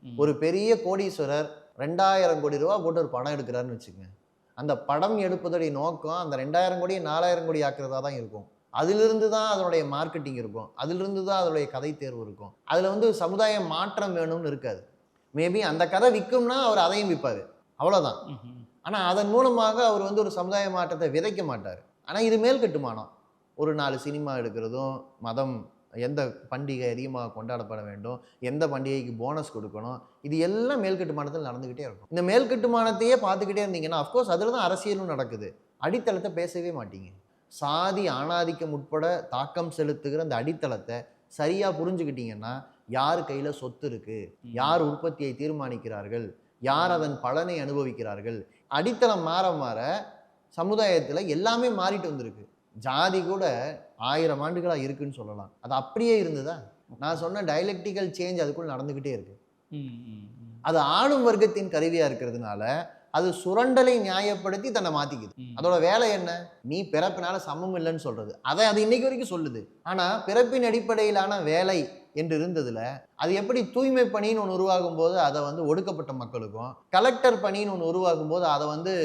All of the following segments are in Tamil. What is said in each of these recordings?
ஒரு பெரிய கோடீஸ்வரர் 2000 கோடி ரூபா போட்டு ஒரு படம் எடுக்கிறாருன்னு வச்சுக்கோங்க. அந்த படம் எடுப்பதுடைய நோக்கம் அந்த 2000 கோடியை 4000 கோடி ஆக்குறதா தான் இருக்கும். அதிலிருந்து தான் அதனுடைய மார்க்கெட்டிங் இருக்கும். அதிலிருந்து தான் அதனுடைய கதை தேர்வு இருக்கும். அதில் வந்து சமுதாய மாற்றம் வேணும்னு இருக்காது. மேபி அந்த கதை விற்கும்னா அவர் அதையும் விற்பார், அவ்வளோதான். ஆனால் அதன் மூலமாக அவர் வந்து ஒரு சமுதாய மாற்றத்தை விதைக்க மாட்டார். ஆனால் இது மேல் கட்டுமானம். ஒரு 4 சினிமா எடுக்கிறதும், மதம் எந்த பண்டிகை அதிகமாக கொண்டாடப்பட வேண்டும், எந்த பண்டிகைக்கு போனஸ் கொடுக்கணும், இது எல்லாம் மேல் கட்டுமானத்தில் நடந்துக்கிட்டே இருக்கும். இந்த மேல் கட்டுமானத்தையே பார்த்துக்கிட்டே இருந்தீங்கன்னா அஃப்கோர்ஸ் அதில் தான் அரசியலும் நடக்குது. அடித்தளத்தை பேசவே மாட்டீங்க. சாதி ஆணாதிக்கம் உட்பட தாக்கம் செலுத்துகிற அந்த அடித்தளத்தை சரியாக புரிஞ்சுக்கிட்டீங்கன்னா யார் கையில் சொத்து இருக்குது, யார் உற்பத்தியை தீர்மானிக்கிறார்கள், யார் அதன் பலனை அனுபவிக்கிறார்கள், அடித்தளம் மாற மாற சமுதாயத்தில் எல்லாமே மாறிட்டு வந்திருக்கு. ஜாதி கூட 1000 ஆண்டுகளாக இருக்குன்னு சொல்லலாம். அது அப்படியே இருந்ததா? நான் சொன்ன டைலெக்டிக்கல் சேஞ்ச் அதுக்குள்ள நடந்துக்கிட்டே இருக்கு. அது ஆளும் வர்க்கத்தின் கருவியாக இருக்கிறதுனால அது சுரண்டலை நியாயப்படுத்தி தன்னை மாற்றிக்குது. அதோட வேலை என்ன? நீ பிறப்பினால சமம் இல்லைன்னு சொல்றது. அது இன்னைக்கு வரைக்கும் சொல்லுது. ஆனால் பிறப்பின் அடிப்படையிலான வேலை என்று இருந்ததுல அது எப்படி தூய்மை பணின்னு ஒன்று உருவாகும் போது அதை வந்து ஒடுக்கப்பட்ட மக்களுக்கும், கலெக்டர் பணின்னு ஒன்று உருவாகும் போது அதை வந்து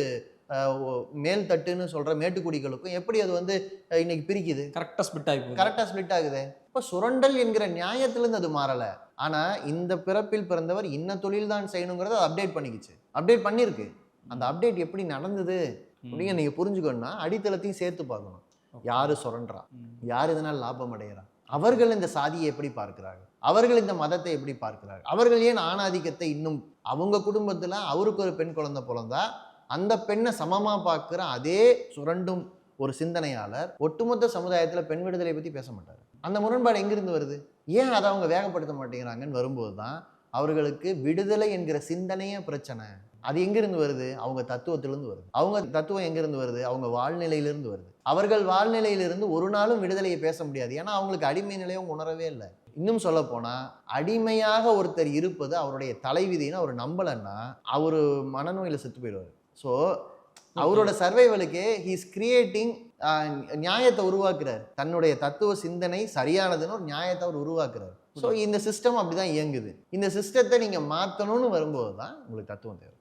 மேல் தட்டுன்னு சொல்ற மேட்டுக்குடிகளுக்கும் எப்படி அது வந்து இன்னைக்கு பிரிக்குது? கரெக்டாக ஸ்பிளிட் ஆகுது. இப்போ சுரண்டல் என்கிற நியாயத்திலிருந்து அது மாறலை. ஆனால் இந்த பிறப்பில் பிறந்தவர் இன்ன தொழில் தான் செய்யணுங்கிறத அப்டேட் பண்ணிக்கிச்சு, அப்டேட் பண்ணியிருக்கு. அந்த அப்டேட் எப்படி நடந்தது அப்படின்னு நீங்கள் புரிஞ்சுக்கணும்னா அடித்தளத்தையும் சேர்த்து பார்க்கணும். யார் சுரண்டா, யார் இதனால் லாபம் அடைகிறா, அவர்கள் இந்த சாதியை எப்படி பார்க்கிறார்கள், அவர்கள் இந்த மதத்தை எப்படி பார்க்கிறார்கள், அவர்கள் ஏன் ஆணாதிக்கத்தை இன்னும் அவங்க குடும்பத்தில் அவருக்கு ஒரு பெண் குழந்தை பிறந்தா அந்த பெண்ணை சமமாக பார்க்குற அதே சுரண்டும் ஒரு சிந்தனையாளர் ஒட்டுமொத்த சமுதாயத்தில் பெண் விடுதலை பற்றி பேச மாட்டார். அந்த முரண்பாடு எங்கிருந்து வருது? ஏன் அதை அவங்க வேகப்படுத்த மாட்டேங்கிறாங்கன்னு வரும்போது தான் அவர்களுக்கு விடுதலை என்கிற சிந்தனையே பிரச்சனை. அது எங்கிருந்து வருது? அவங்க தத்துவத்திலிருந்து வருது. அவங்க தத்துவம் எங்கிருந்து வருது? அவங்க வாழ்நிலையிலிருந்து வருது. அவர்கள் வாழ்நிலையிலிருந்து ஒரு நாளும் விடுதலையை பேச முடியாது. ஏன்னா அவங்களுக்கு அடிமை நிலையும் உணரவே இல்லை. இன்னும் சொல்ல போனா அடிமையாக ஒருத்தர் இருப்பது அவருடைய தலைவிதின்னு அவர் நம்பலன்னா அவர் மனநோயில செத்து போயிடுவார். ஸோ அவரோட சர்வைவலுக்கு ஹீஸ் கிரியேட்டிங் நியாயத்தை உருவாக்குறார். தன்னுடைய தத்துவ சிந்தனை சரியானதுன்னு ஒரு நியாயத்தை அவர் உருவாக்குறார். ஸோ இந்த சிஸ்டம் அப்படிதான் இயங்குது. இந்த சிஸ்டத்தை நீங்க மாற்றணும்னு வரும்போது தான் உங்களுக்கு தத்துவம் தேவை.